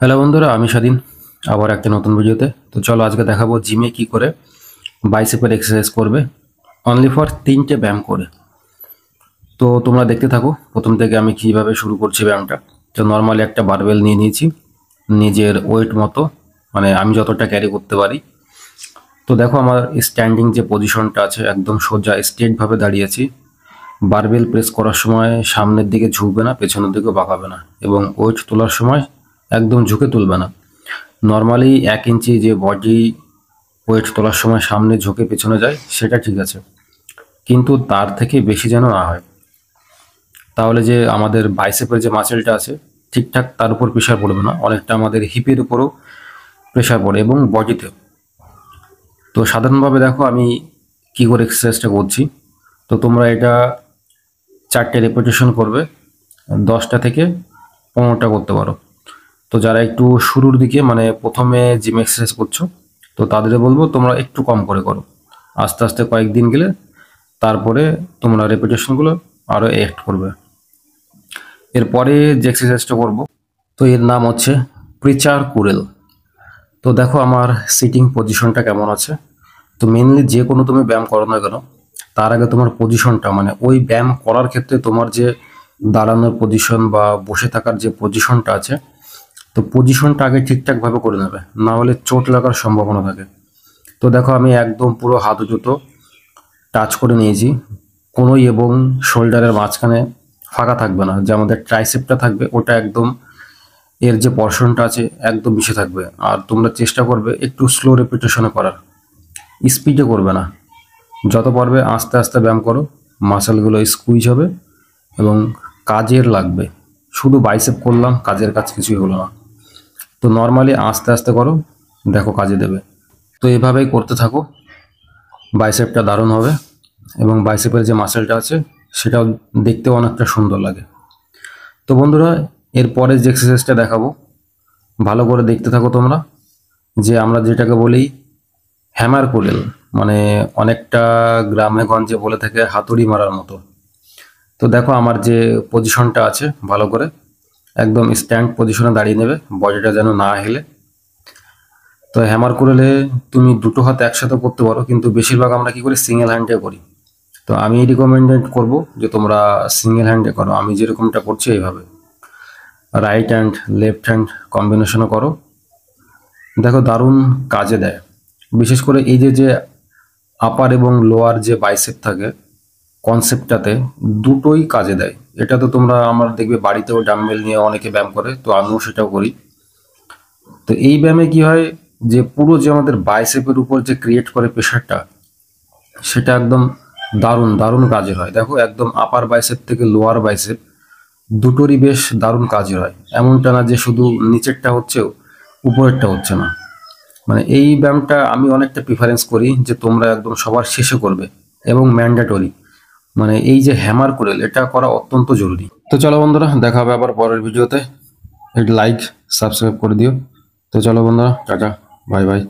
Hello বন্ধুরা, আমি স্বাধীন আবার একটা নতুন ভিডিওতে। তো চলো আজকে দেখাবো জিমে কি করে বাইসেপের এক্সারসাইজ করবে অনলি ফর 3টে ব্যায়াম করে। তো তোমরা দেখতে থাকো প্রথম থেকে আমি কিভাবে শুরু করছি ব্যায়ামটা। তো নর্মালি একটা বারবেল নিয়ে নিয়েছি নিজের ওয়েট মতো, মানে আমি যতটা ক্যারি করতে পারি। তো দেখো আমার স্ট্যান্ডিং যে পজিশনটা আছে একদম সোজা স্ট্রেটভাবে দাঁড়িয়েছি। বারবেল প্রেস করার সময় সামনের দিকে ঝুঁকবে না, পেছনের দিকেও বাঁকাবে না, এবং ওয়েট তোলার সময় একদম ঝুঁকে তুলবে না। নর্মালি 1 ইঞ্চি যে বডি ওয়েট তোলার সময় সামনে ঝুঁকে পেছনে যায় সেটা ঠিক আছে, কিন্তু তার থেকে বেশি যেন না হয়। তাহলে যে আমাদের বাইসেপের যে মাসেলটা আছে ঠিকঠাক তার উপর প্রেশার পড়বে না, অনেকটা আমাদের হিপের উপরও প্রেশার পড়ে এবং বডিতেও। তো সাধারণভাবে দেখো আমি কি করে এক্সারসাইজটা করছি। তো তোমরা এটা 4টে রেপিটেশন করবে, 10টা থেকে 15টা করতে পারো। তো যারা একটু শুরুর দিকে মানে প্রথমে জিম এক্সারসাইজ করছো তো তাদের বলবো তোমরা একটু কম করে করো, আস্তে আস্তে কয়েকদিন গেলে তারপরে তোমরা রেপিটেশনগুলো আরও অ্যাড করবে। এরপরে যে এক্সারসাইজটা করব তো এর নাম হচ্ছে প্রিচার কুরেল। তো দেখো আমার সিটিং পজিশনটা কেমন আছে। তো মেনলি যে কোনো তুমি ব্যায়াম করো না কেন তার আগে তোমার পজিশনটা, মানে ওই ব্যায়াম করার ক্ষেত্রে তোমার যে দাঁড়ানোর পজিশন বা বসে থাকার যে পজিশনটা আছে, তো পজিশনটা আগে ঠিকঠাকভাবে করে নেবে, না হলে চোট লাগার সম্ভাবনা থাকে। তো দেখো আমি একদম পুরো হাঁটু দুটো টাচ করে নিয়েছি, কোনোই এবং শোল্ডারের মাঝখানে ফাঁকা থাকবে না, যে আমাদের ট্রাইসেপটা থাকবে ওটা একদম এর যে পর্শনটা আছে একদম মিশে থাকবে। আর তোমরা চেষ্টা করবে একটু স্লো রেপিটেশনে করার, স্পিডে করবে না। যত পারবে আস্তে আস্তে ব্যায়াম করো, মাসেলগুলো স্কুইজ হবে এবং কাজের লাগবে। শুধু বাইসেপ করলাম, কাজের কাজ কিছুই হলো না। তো নর্মালি আস্তে আস্তে করো, দেখো কাজে দেবে। তো এভাবেই করতে থাকো, বাইসেপটা দারুণ হবে এবং বাইসেপের যে মাসেলটা আছে সেটাও দেখতেও অনেকটা সুন্দর লাগে। তো বন্ধুরা, এরপরে যে এক্সারসাইজটা দেখাবো ভালো করে দেখতে থাকো তোমরা, যে আমরা যেটাকে বলি হ্যামার কুরেল, মানে অনেকটা গ্রামে গঞ্জে বলে থাকে হাতুড়ি মারার মতো। তো দেখো আমার যে পজিশনটা আছে ভালো করে একদম স্ট্যান্ড পজিশনে দাঁড়িয়ে নেবে, বডিটা যেন না হেলে। তো হ্যামার কুরেলে তুমি দুটো হাত একসাথে করতে পারো, কিন্তু বেশিরভাগ আমরা কি করি সিঙ্গেল হ্যান্ডে করি। তো আমি রিকমেন্ডেড করব যে তোমরা সিঙ্গেল হ্যান্ডে করো, আমি যেরকমটা করছি এইভাবে রাইট হ্যান্ড লেফট হ্যান্ড কম্বিনেশনও করো, দেখো দারুণ কাজে দেয়। বিশেষ করে এই যে যে আপার এবং লোয়ার যে বাইসেপ থাকে কনসেপ্টটাতে দুটোই কাজে দেয়। এটা তো তোমরা আমার দেখবে বাড়িতেও ডাম্বেল নিয়ে অনেকে ব্যায়াম করে, তো আমিও সেটাও করি। তো এই ব্যায়ামে কি হয় যে পুরো যে আমাদের বাইসেপের উপর যে ক্রিয়েট করে প্রেশারটা সেটা একদম দারুণ দারুণ কাজের হয়। দেখো একদম আপার বাইসেপ থেকে লোয়ার বাইসেপ দুটোরই বেশ দারুণ কাজের হয়, এমনটা না যে শুধু নিচেরটা হচ্ছে উপরেরটা হচ্ছে না। মানে এই ব্যায়ামটা আমি অনেকটা প্রিফারেন্স করি যে তোমরা একদম সবার শেষে করবে এবং ম্যান্ডেটরি, মানে এই যে হ্যামার কুরেল এটা করা অত্যন্ত জরুরি। তো চলো বন্ধুরা, দেখা হবে আবার পরের ভিডিওতে। একটু লাইক সাবস্ক্রাইব করে দিও। তো চলো বন্ধুরা, টাটা, বাই বাই।